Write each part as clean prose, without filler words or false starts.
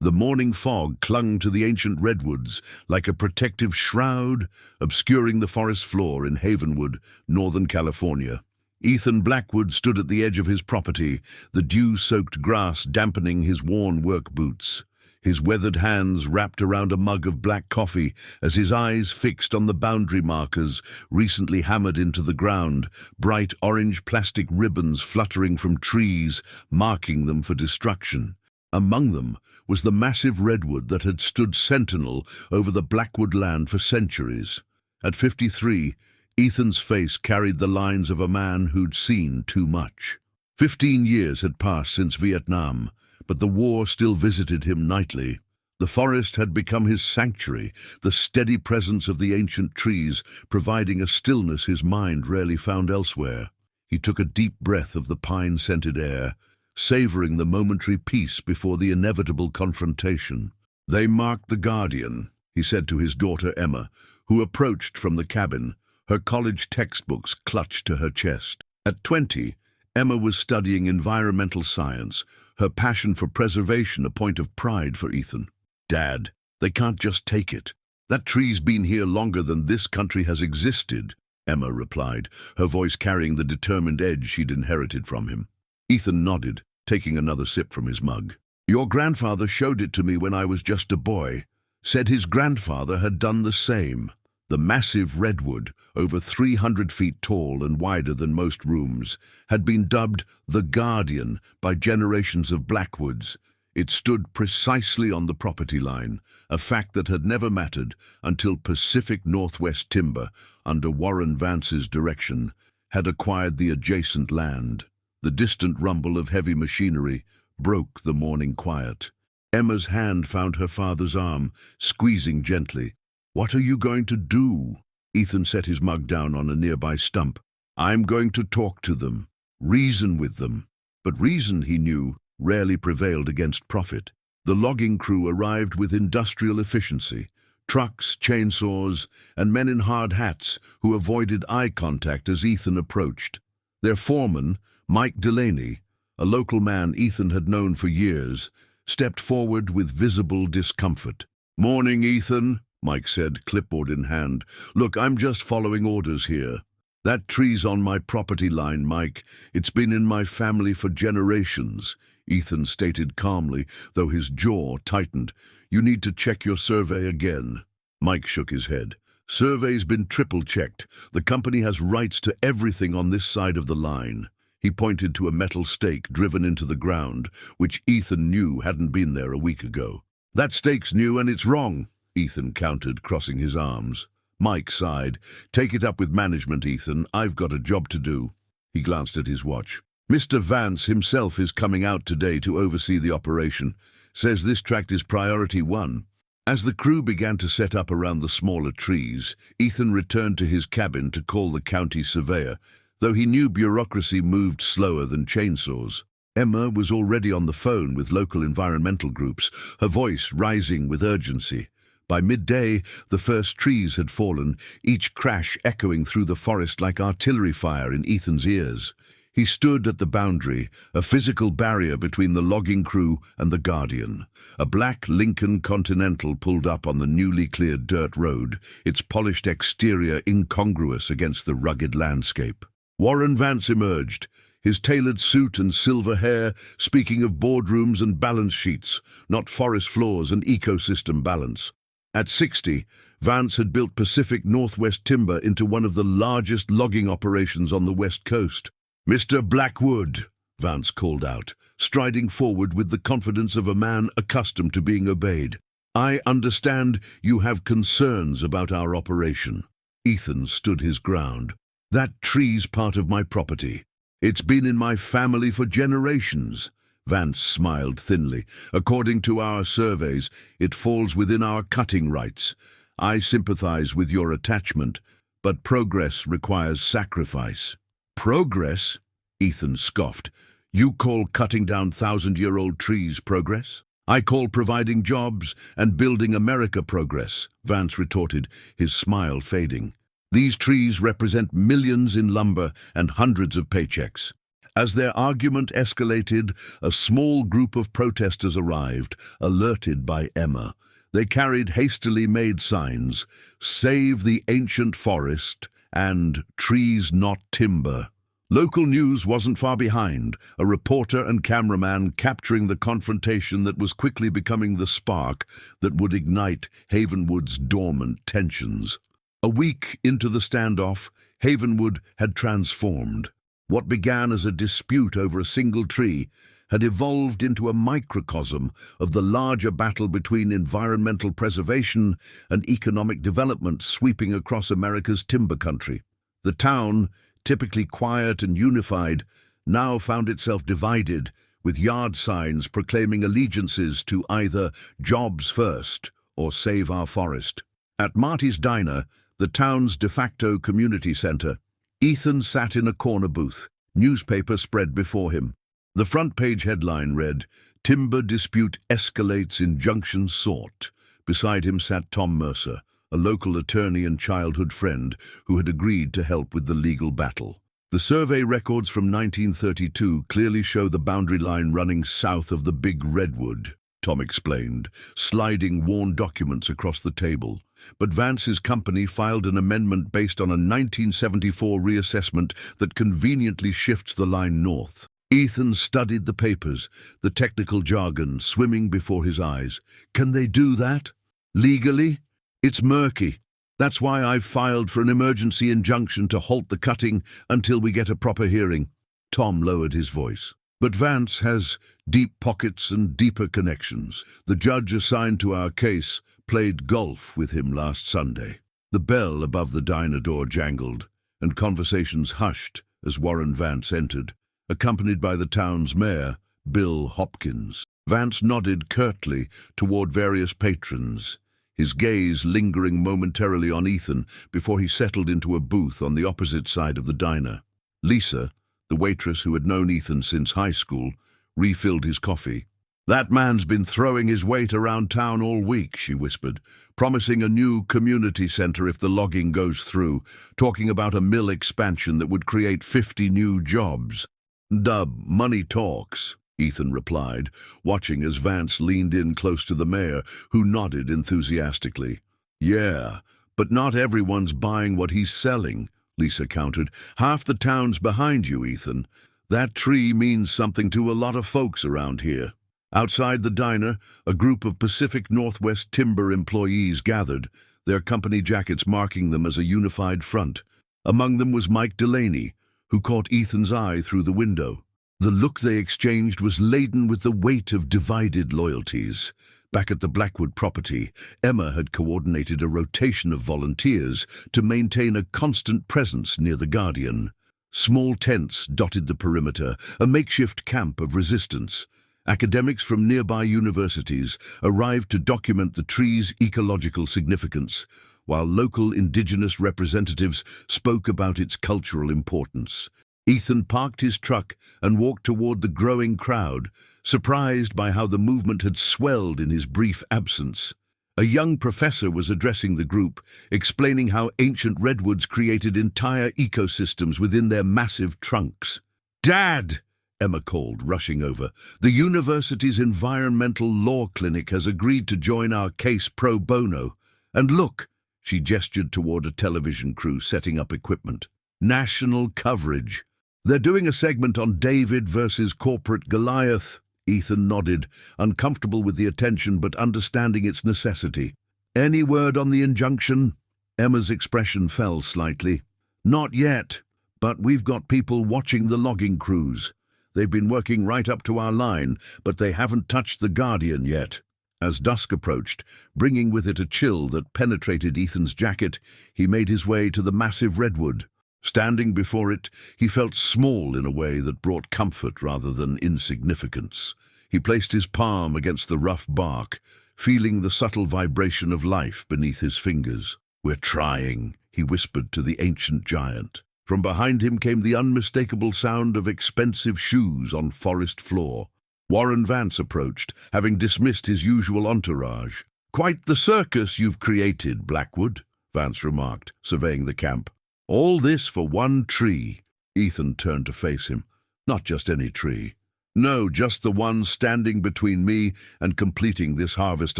The morning fog clung to the ancient redwoods like a protective shroud, obscuring the forest floor in Havenwood, Northern California. Ethan Blackwood stood at the edge of his property, the dew-soaked grass dampening his worn work boots. His weathered hands wrapped around a mug of black coffee as his eyes fixed on the boundary markers recently hammered into the ground, bright orange plastic ribbons fluttering from trees, marking them for destruction. Among them was the massive redwood that had stood sentinel over the Blackwood land for centuries. At 53, Ethan's face carried the lines of a man who'd seen too much. 15 years had passed since Vietnam, but the war still visited him nightly. The forest had become his sanctuary, the steady presence of the ancient trees providing a stillness his mind rarely found elsewhere. He took a deep breath of the pine-scented air, savoring the momentary peace before the inevitable confrontation. "They marked the Guardian," he said to his daughter Emma, who approached from the cabin, her college textbooks clutched to her chest. At 20, Emma was studying environmental science, her passion for preservation a point of pride for Ethan. "Dad, they can't just take it. That tree's been here longer than this country has existed," Emma replied, her voice carrying the determined edge she'd inherited from him. Ethan nodded, taking another sip from his mug. "Your grandfather showed it to me when I was just a boy. Said his grandfather had done the same." The massive redwood, over 300 feet tall and wider than most rooms, had been dubbed the Guardian by generations of Blackwoods. It stood precisely on the property line, a fact that had never mattered until Pacific Northwest Timber, under Warren Vance's direction, had acquired the adjacent land. The distant rumble of heavy machinery broke the morning quiet. Emma's hand found her father's arm, squeezing gently. "What are you going to do?" Ethan set his mug down on a nearby stump. "I'm going to talk to them, reason with them." But reason, he knew, rarely prevailed against profit. The logging crew arrived with industrial efficiency, trucks, chainsaws, and men in hard hats who avoided eye contact as Ethan approached. Their foreman, Mike Delaney, a local man Ethan had known for years, stepped forward with visible discomfort. "Morning, Ethan," Mike said, clipboard in hand. "Look, I'm just following orders here. That tree's on my property line, Mike. It's been in my family for generations," Ethan stated calmly, though his jaw tightened. "You need to check your survey again." Mike shook his head. "Survey's been triple-checked. The company has rights to everything on this side of the line." He pointed to a metal stake driven into the ground, which Ethan knew hadn't been there a week ago. "That stake's new and it's wrong," Ethan countered, crossing his arms. Mike sighed. "Take it up with management, Ethan. I've got a job to do." He glanced at his watch. "Mr. Vance himself is coming out today to oversee the operation. Says this tract is priority 1. As the crew began to set up around the smaller trees, Ethan returned to his cabin to call the county surveyor, though he knew bureaucracy moved slower than chainsaws. Emma was already on the phone with local environmental groups, her voice rising with urgency. By midday, the first trees had fallen, each crash echoing through the forest like artillery fire in Ethan's ears. He stood at the boundary, a physical barrier between the logging crew and the Guardian. A black Lincoln Continental pulled up on the newly cleared dirt road, its polished exterior incongruous against the rugged landscape. Warren Vance emerged, his tailored suit and silver hair speaking of boardrooms and balance sheets, not forest floors and ecosystem balance. At 60, Vance had built Pacific Northwest Timber into one of the largest logging operations on the West Coast. "Mr. Blackwood," Vance called out, striding forward with the confidence of a man accustomed to being obeyed. "I understand you have concerns about our operation." Ethan stood his ground. "That tree's part of my property. It's been in my family for generations." Vance smiled thinly. "According to our surveys, it falls within our cutting rights. I sympathize with your attachment, but progress requires sacrifice." "Progress?" Ethan scoffed. "You call cutting down 1,000-year-old trees progress?" "I call providing jobs and building America progress," Vance retorted, his smile fading. "These trees represent millions in lumber and hundreds of paychecks. As their argument escalated, a small group of protesters arrived, alerted by Emma. They carried hastily made signs, "Save the ancient forest" and "Trees not timber." Local news wasn't far behind, a reporter and cameraman capturing the confrontation that was quickly becoming the spark that would ignite Havenwood's dormant tensions. A week into the standoff, Havenwood had transformed. What began as a dispute over a single tree had evolved into a microcosm of the larger battle between environmental preservation and economic development sweeping across America's timber country. The town, typically quiet and unified, now found itself divided, with yard signs proclaiming allegiances to either "Jobs First" or "Save Our Forest." At Marty's Diner, the town's de facto community center, Ethan sat in a corner booth, newspaper spread before him. The front page headline read, "Timber Dispute Escalates, Injunction Sought." Beside him sat Tom Mercer, a local attorney and childhood friend who had agreed to help with the legal battle. The survey records from 1932 clearly show the boundary line running south of the Big Redwood, Tom explained, sliding worn documents across the table. But Vance's company filed an amendment based on a 1974 reassessment that conveniently shifts the line north. Ethan studied the papers, the technical jargon swimming before his eyes. Can they do that? Legally? It's murky. That's why I've filed for an emergency injunction to halt the cutting until we get a proper hearing. Tom lowered his voice. But Vance has deep pockets and deeper connections. The judge assigned to our case played golf with him last Sunday. The bell above the diner door jangled, and conversations hushed as Warren Vance entered, accompanied by the town's mayor, Bill Hopkins. Vance nodded curtly toward various patrons, his gaze lingering momentarily on Ethan before he settled into a booth on the opposite side of the diner. Lisa, the waitress who had known Ethan since high school, refilled his coffee. "That man's been throwing his weight around town all week," she whispered, "promising a new community center if the logging goes through, talking about a mill expansion that would create 50 new jobs." Money talks," Ethan replied, watching as Vance leaned in close to the mayor, who nodded enthusiastically. "Yeah, but not everyone's buying what he's selling," Lisa countered. "Half the town's behind you, Ethan. That tree means something to a lot of folks around here." Outside the diner, a group of Pacific Northwest Timber employees gathered, their company jackets marking them as a unified front. Among them was Mike Delaney, who caught Ethan's eye through the window. The look they exchanged was laden with the weight of divided loyalties. Back at the Blackwood property, Emma had coordinated a rotation of volunteers to maintain a constant presence near the Guardian. Small tents dotted the perimeter, a makeshift camp of resistance. Academics from nearby universities arrived to document the tree's ecological significance, while local indigenous representatives spoke about its cultural importance. Ethan parked his truck and walked toward the growing crowd, surprised by how the movement had swelled in his brief absence. A young professor was addressing the group, explaining how ancient redwoods created entire ecosystems within their massive trunks. "Dad!" Emma called, rushing over. "The university's environmental law clinic has agreed to join our case pro bono. And look," she gestured toward a television crew setting up equipment. "National coverage. They're doing a segment on David versus corporate Goliath." Ethan nodded, uncomfortable with the attention but understanding its necessity. "Any word on the injunction?" Emma's expression fell slightly. "Not yet, but we've got people watching the logging crews. They've been working right up to our line, but they haven't touched the Guardian yet." As dusk approached, bringing with it a chill that penetrated Ethan's jacket, he made his way to the massive redwood. Standing before it, he felt small in a way that brought comfort rather than insignificance. He placed his palm against the rough bark, feeling the subtle vibration of life beneath his fingers. "We're trying," he whispered to the ancient giant. From behind him came the unmistakable sound of expensive shoes on forest floor. Warren Vance approached, having dismissed his usual entourage. "Quite the circus you've created, Blackwood," Vance remarked, surveying the camp. "All this for one tree." Ethan turned to face him. Not just any tree. No, just the one standing between me and completing this harvest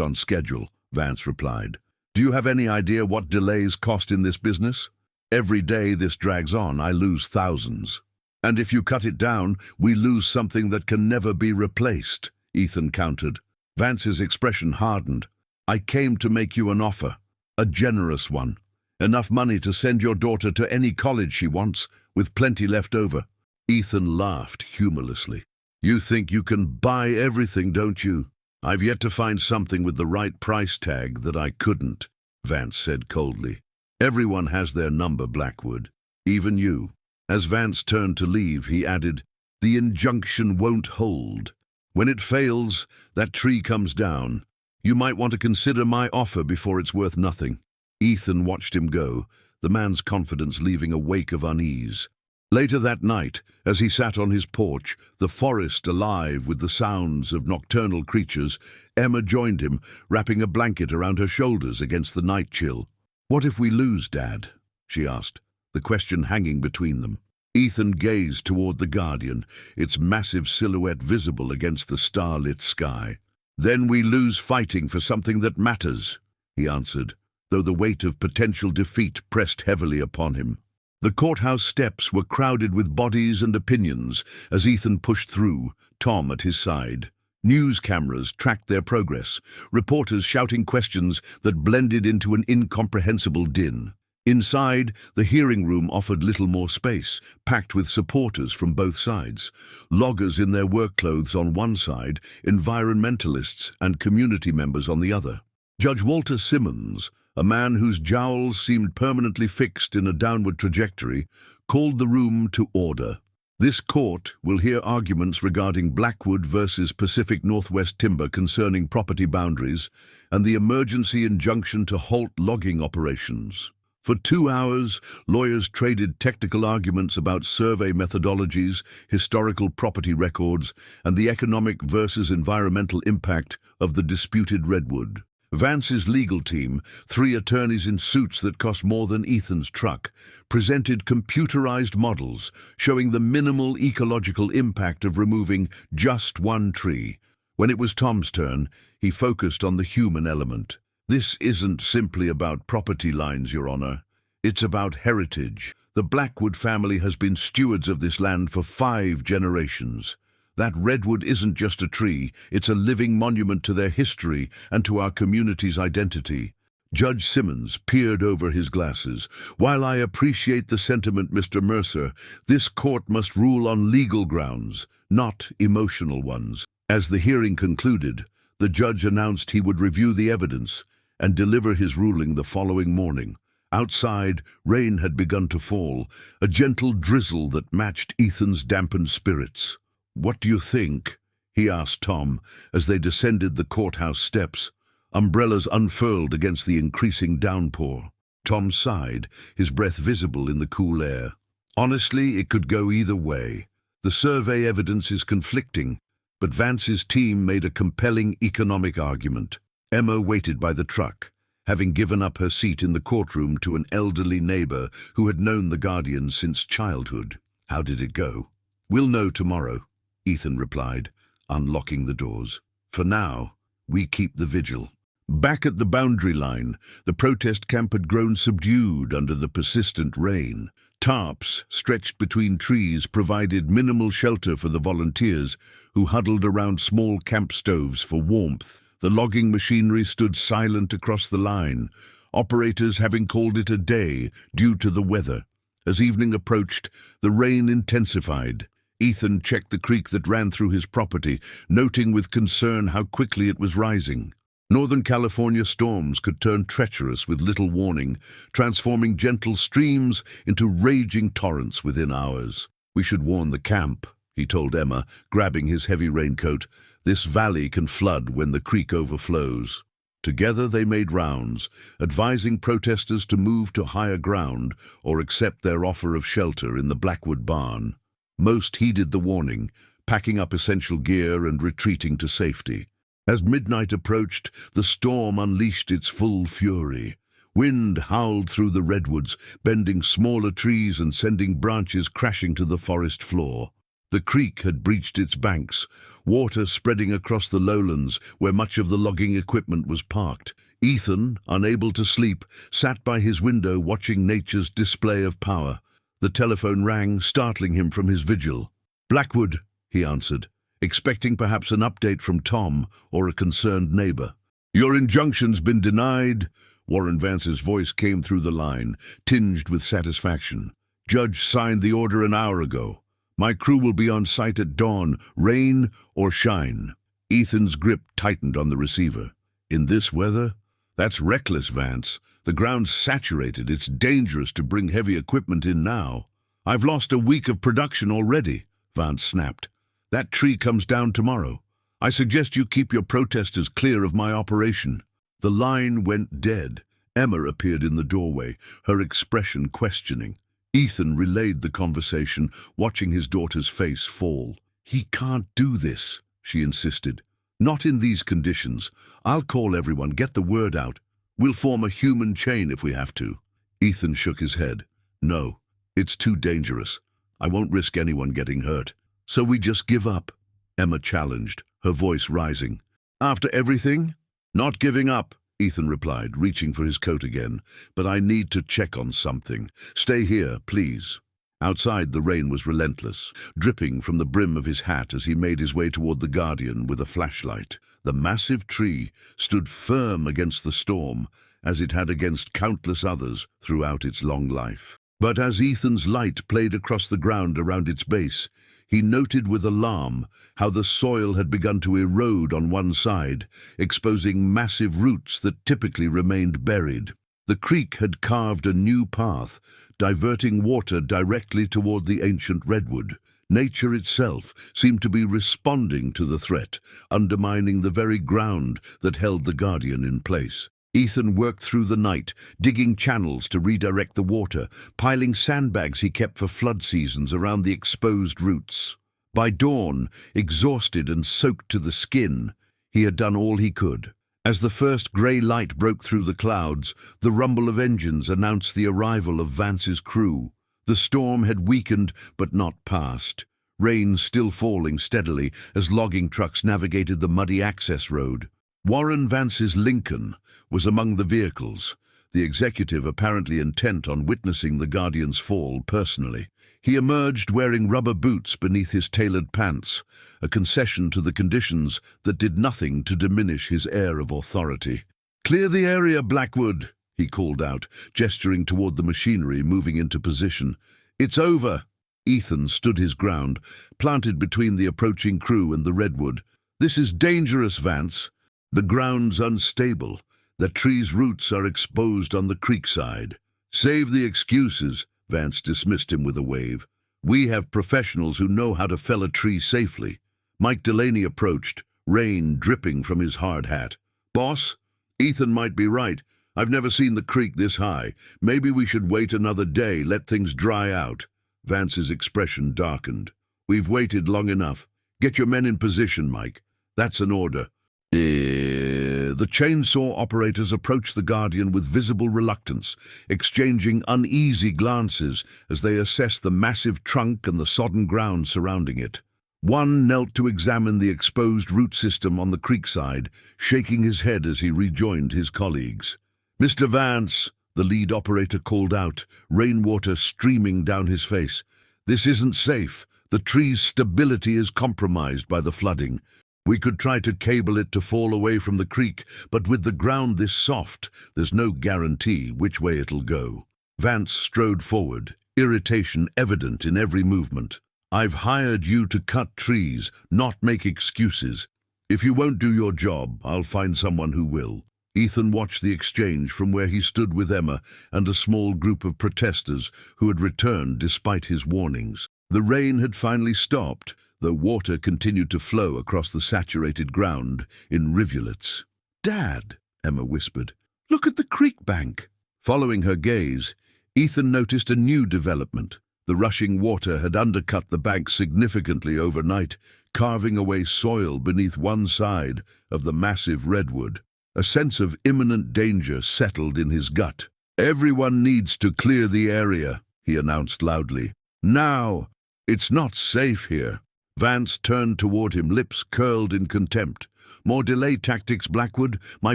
on schedule, Vance replied. Do you have any idea what delays cost in this business? Every day this drags on, I lose thousands. And if you cut it down, we lose something that can never be replaced, Ethan countered. Vance's expression hardened. I came to make you an offer, a generous one. Enough money to send your daughter to any college she wants, with plenty left over. Ethan laughed humorlessly. You think you can buy everything, don't you? I've yet to find something with the right price tag that I couldn't, Vance said coldly. Everyone has their number, Blackwood. Even you. As Vance turned to leave, he added, the injunction won't hold. When it fails, that tree comes down. You might want to consider my offer before it's worth nothing. Ethan watched him go, the man's confidence leaving a wake of unease. Later that night, as he sat on his porch, the forest alive with the sounds of nocturnal creatures, Emma joined him, wrapping a blanket around her shoulders against the night chill. What if we lose, Dad? She asked, the question hanging between them. Ethan gazed toward the Guardian, its massive silhouette visible against the starlit sky. Then we lose fighting for something that matters, he answered, though the weight of potential defeat pressed heavily upon him. The courthouse steps were crowded with bodies and opinions as Ethan pushed through, Tom at his side. News cameras tracked their progress, reporters shouting questions that blended into an incomprehensible din. Inside, the hearing room offered little more space, packed with supporters from both sides. Loggers in their work clothes on one side, environmentalists and community members on the other. Judge Walter Simmons, a man whose jowls seemed permanently fixed in a downward trajectory, called the room to order. This court will hear arguments regarding Blackwood versus Pacific Northwest Timber concerning property boundaries and the emergency injunction to halt logging operations. For 2 hours, lawyers traded technical arguments about survey methodologies, historical property records, and the economic versus environmental impact of the disputed redwood. Vance's legal team, 3 attorneys in suits that cost more than Ethan's truck, presented computerized models showing the minimal ecological impact of removing just one tree. When it was Tom's turn, he focused on the human element. This isn't simply about property lines, Your Honor. It's about heritage. The Blackwood family has been stewards of this land for 5 generations. That redwood isn't just a tree, it's a living monument to their history and to our community's identity. Judge Simmons peered over his glasses. While I appreciate the sentiment, Mr. Mercer, this court must rule on legal grounds, not emotional ones. As the hearing concluded, the judge announced he would review the evidence and deliver his ruling the following morning. Outside, rain had begun to fall, a gentle drizzle that matched Ethan's dampened spirits. What do you think? He asked Tom as they descended the courthouse steps. Umbrellas unfurled against the increasing downpour. Tom sighed, his breath visible in the cool air. Honestly, it could go either way. The survey evidence is conflicting, but Vance's team made a compelling economic argument. Emma waited by the truck, having given up her seat in the courtroom to an elderly neighbor who had known the Guardian since childhood. How did it go? We'll know tomorrow, Ethan replied, unlocking the doors. For now, we keep the vigil. Back at the boundary line, the protest camp had grown subdued under the persistent rain. Tarps, stretched between trees, provided minimal shelter for the volunteers, who huddled around small camp stoves for warmth. The logging machinery stood silent across the line, operators having called it a day due to the weather. As evening approached, the rain intensified. Ethan checked the creek that ran through his property, noting with concern how quickly it was rising. Northern California storms could turn treacherous with little warning, transforming gentle streams into raging torrents within hours. We should warn the camp, he told Emma, grabbing his heavy raincoat. This valley can flood when the creek overflows. Together they made rounds, advising protesters to move to higher ground or accept their offer of shelter in the Blackwood barn. Most heeded the warning, packing up essential gear and retreating to safety. As midnight approached, the storm unleashed its full fury. Wind howled through the redwoods, bending smaller trees and sending branches crashing to the forest floor. The creek had breached its banks, water spreading across the lowlands where much of the logging equipment was parked. Ethan, unable to sleep, sat by his window watching nature's display of power. The telephone rang, startling him from his vigil. "Blackwood," he answered, expecting perhaps an update from Tom or a concerned neighbor. "Your injunction's been denied." Warren Vance's voice came through the line, tinged with satisfaction. "Judge signed the order an hour ago. My crew will be on site at dawn, rain or shine." Ethan's grip tightened on the receiver. "In this weather? That's reckless, Vance. The ground's saturated. It's dangerous to bring heavy equipment in now." "I've lost a week of production already," Vance snapped. "That tree comes down tomorrow. I suggest you keep your protesters clear of my operation." The line went dead. Emma appeared in the doorway, her expression questioning. Ethan relayed the conversation, watching his daughter's face fall. "He can't do this," she insisted. "Not in these conditions. I'll call everyone, get the word out. We'll form a human chain if we have to." Ethan shook his head. "No, it's too dangerous. I won't risk anyone getting hurt. So we just give up," Emma challenged, her voice rising. "After everything?" "Not giving up," Ethan replied, reaching for his coat again. "But I need to check on something. Stay here, please." Outside, the rain was relentless, dripping from the brim of his hat as he made his way toward the Guardian with a flashlight. The massive tree stood firm against the storm, as it had against countless others throughout its long life. But as Ethan's light played across the ground around its base, he noted with alarm how the soil had begun to erode on one side, exposing massive roots that typically remained buried. The creek had carved a new path, diverting water directly toward the ancient redwood. Nature itself seemed to be responding to the threat, undermining the very ground that held the Guardian in place. Ethan worked through the night, digging channels to redirect the water, piling sandbags he kept for flood seasons around the exposed roots. By dawn, exhausted and soaked to the skin, he had done all he could. As the first grey light broke through the clouds, the rumble of engines announced the arrival of Vance's crew. The storm had weakened but not passed, rain still falling steadily as logging trucks navigated the muddy access road. Warren Vance's Lincoln was among the vehicles, the executive apparently intent on witnessing the Guardian's fall personally. He emerged wearing rubber boots beneath his tailored pants, a concession to the conditions that did nothing to diminish his air of authority. "Clear the area, Blackwood," he called out, gesturing toward the machinery moving into position. "It's over." Ethan stood his ground, planted between the approaching crew and the redwood. "This is dangerous, Vance. The ground's unstable. The tree's roots are exposed on the creek side." "Save the excuses," Vance dismissed him with a wave. "We have professionals who know how to fell a tree safely." Mike Delaney approached, rain dripping from his hard hat. "Boss, Ethan might be right. I've never seen the creek this high. Maybe we should wait another day, let things dry out." Vance's expression darkened. "We've waited long enough. Get your men in position, Mike. That's an order." The chainsaw operators approached the Guardian with visible reluctance, exchanging uneasy glances as they assessed the massive trunk and the sodden ground surrounding it. One knelt to examine the exposed root system on the creekside, shaking his head as he rejoined his colleagues. "Mr. Vance," the lead operator called out, rainwater streaming down his face. "This isn't safe. The tree's stability is compromised by the flooding. We could try to cable it to fall away from the creek, but with the ground this soft, there's no guarantee which way it'll go." Vance strode forward, irritation evident in every movement. "I've hired you to cut trees, not make excuses. If you won't do your job, I'll find someone who will." Ethan watched the exchange from where he stood with Emma and a small group of protesters who had returned despite his warnings. The rain had finally stopped, though water continued to flow across the saturated ground in rivulets. "Dad," Emma whispered, "look at the creek bank." Following her gaze, Ethan noticed a new development. The rushing water had undercut the bank significantly overnight, carving away soil beneath one side of the massive redwood. A sense of imminent danger settled in his gut. "Everyone needs to clear the area," he announced loudly. "Now! It's not safe here." Vance turned toward him, lips curled in contempt. "More delay tactics, Blackwood. My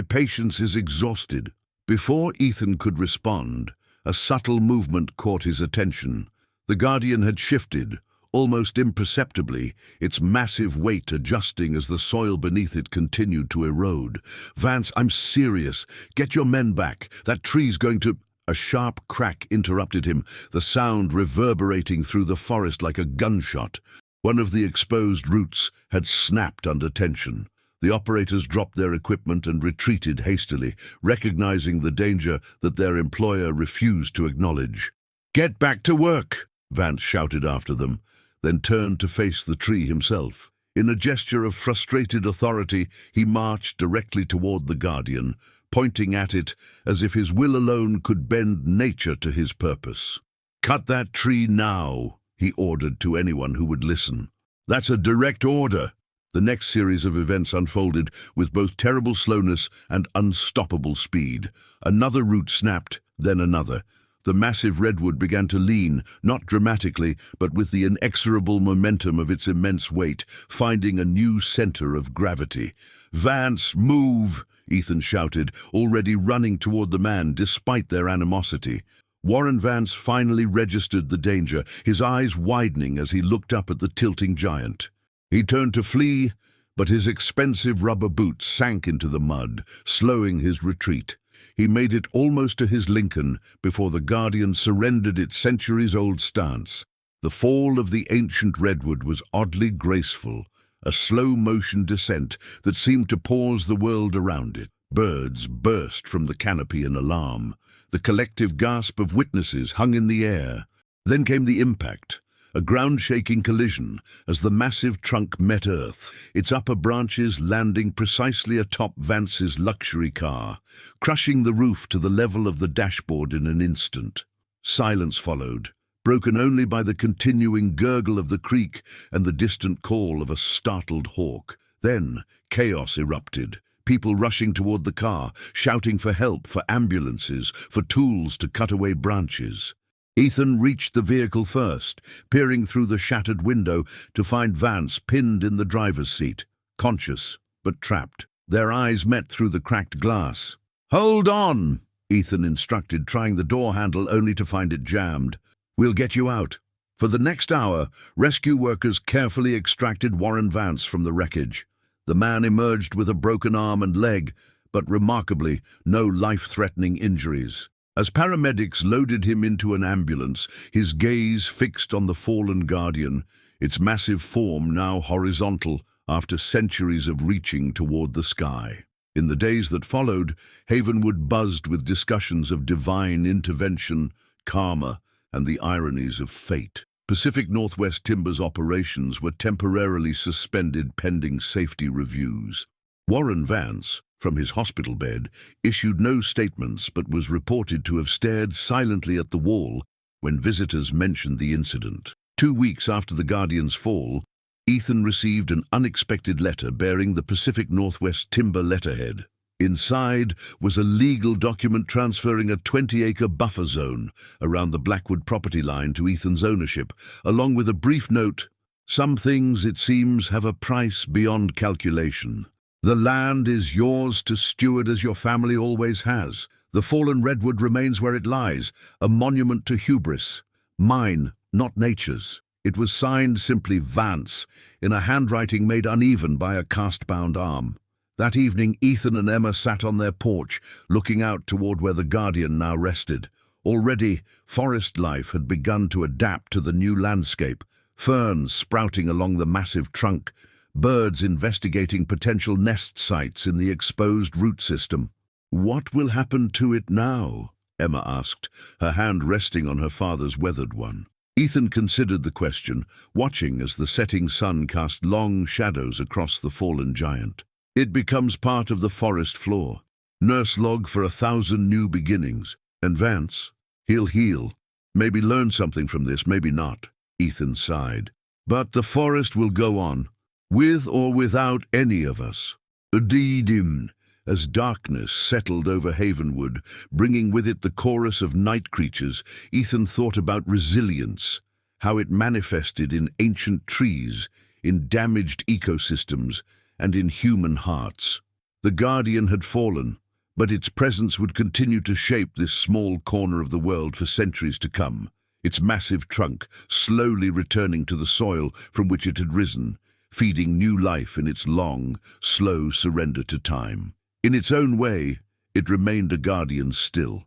patience is exhausted." Before Ethan could respond, a subtle movement caught his attention. The Guardian had shifted, almost imperceptibly, its massive weight adjusting as the soil beneath it continued to erode. "Vance, I'm serious. Get your men back. That tree's going to—" A sharp crack interrupted him, the sound reverberating through the forest like a gunshot. One of the exposed roots had snapped under tension. The operators dropped their equipment and retreated hastily, recognizing the danger that their employer refused to acknowledge. "Get back to work!" Vance shouted after them, then turned to face the tree himself. In a gesture of frustrated authority, he marched directly toward the Guardian, pointing at it as if his will alone could bend nature to his purpose. "Cut that tree now," he ordered to anyone who would listen. "That's a direct order." The next series of events unfolded with both terrible slowness and unstoppable speed. Another root snapped, then another. The massive redwood began to lean, not dramatically, but with the inexorable momentum of its immense weight, finding a new center of gravity. "Vance, move!" Ethan shouted, already running toward the man despite their animosity. Warren Vance finally registered the danger, his eyes widening as he looked up at the tilting giant. He turned to flee, but his expensive rubber boots sank into the mud, slowing his retreat. He made it almost to his Lincoln before the Guardian surrendered its centuries-old stance. The fall of the ancient redwood was oddly graceful, a slow-motion descent that seemed to pause the world around it. Birds burst from the canopy in alarm. The collective gasp of witnesses hung in the air. Then came the impact, a ground-shaking collision as the massive trunk met earth, its upper branches landing precisely atop Vance's luxury car, crushing the roof to the level of the dashboard in an instant. Silence followed, broken only by the continuing gurgle of the creek and the distant call of a startled hawk. Then chaos erupted. People rushing toward the car, shouting for help, for ambulances, for tools to cut away branches. Ethan reached the vehicle first, peering through the shattered window to find Vance pinned in the driver's seat, conscious but trapped. Their eyes met through the cracked glass. "Hold on!" Ethan instructed, trying the door handle only to find it jammed. "We'll get you out." For the next hour, rescue workers carefully extracted Warren Vance from the wreckage. The man emerged with a broken arm and leg, but remarkably, no life-threatening injuries. As paramedics loaded him into an ambulance, his gaze fixed on the fallen Guardian, its massive form now horizontal after centuries of reaching toward the sky. In the days that followed, Havenwood buzzed with discussions of divine intervention, karma, and the ironies of fate. Pacific Northwest Timber's operations were temporarily suspended pending safety reviews. Warren Vance, from his hospital bed, issued no statements but was reported to have stared silently at the wall when visitors mentioned the incident. 2 weeks after the Guardian's fall, Ethan received an unexpected letter bearing the Pacific Northwest Timber letterhead. Inside was a legal document transferring a 20-acre buffer zone around the Blackwood property line to Ethan's ownership, along with a brief note, "Some things, it seems, have a price beyond calculation. The land is yours to steward as your family always has. The fallen redwood remains where it lies, a monument to hubris. Mine, not nature's." It was signed simply Vance, in a handwriting made uneven by a cast-bound arm. That evening, Ethan and Emma sat on their porch, looking out toward where the Guardian now rested. Already, forest life had begun to adapt to the new landscape, ferns sprouting along the massive trunk, birds investigating potential nest sites in the exposed root system. "What will happen to it now?" Emma asked, her hand resting on her father's weathered one. Ethan considered the question, watching as the setting sun cast long shadows across the fallen giant. "It becomes part of the forest floor. Nurse log for 1,000 new beginnings. And Vance, he'll heal. Maybe learn something from this, maybe not." Ethan sighed. "But the forest will go on, with or without any of us." Udidim, as darkness settled over Havenwood, bringing with it the chorus of night creatures, Ethan thought about resilience, how it manifested in ancient trees, in damaged ecosystems, and in human hearts. The Guardian had fallen, but its presence would continue to shape this small corner of the world for centuries to come, its massive trunk slowly returning to the soil from which it had risen, feeding new life in its long, slow surrender to time. In its own way, it remained a guardian still,